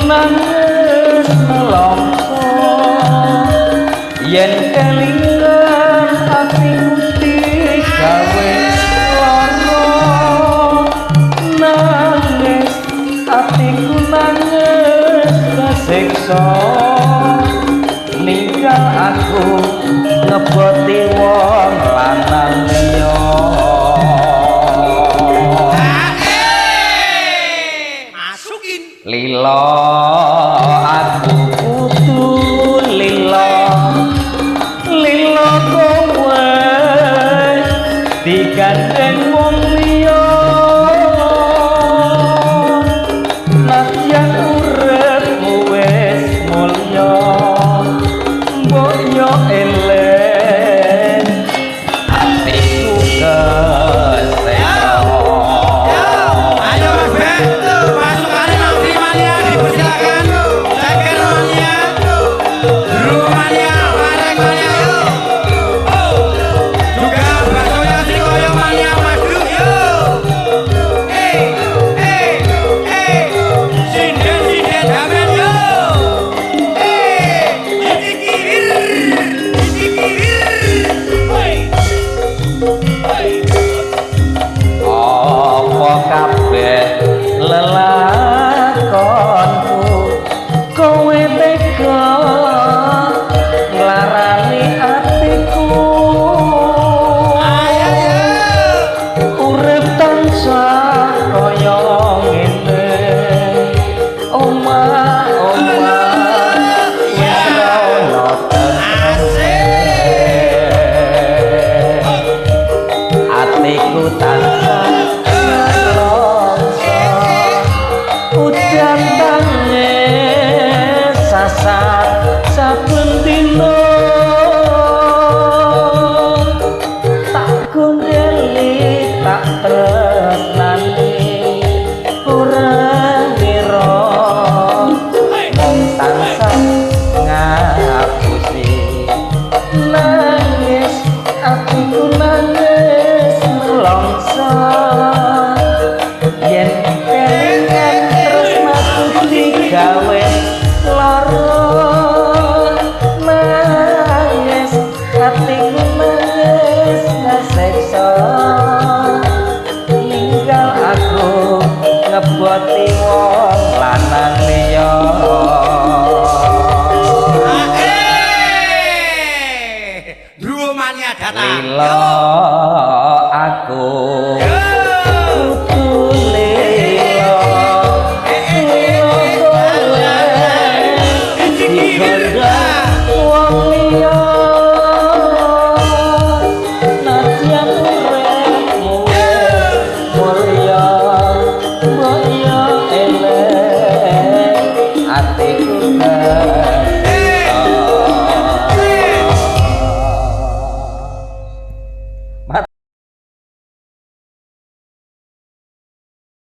nangis nelongso yen kelingan atiku digawe lara nangis atiku nangis kesiksa ninggal aku ngeboti wong lanang liya lila aku kudu lila lila kowe digandeng wong liya nadyan uripmu wis mulya mbok yo eling atiku lelakonku kowe tega nglarani atiku urip tansah kaya ngene omah wis ana atiku tansah udan tangis sasar saben dina tak gondeli tak tresnani ora ngira mung tansah ngapusi nangis atiku nangis nelongso yen gawe lara nangis hatiku nangis kesiksa ninggal aku ngeboti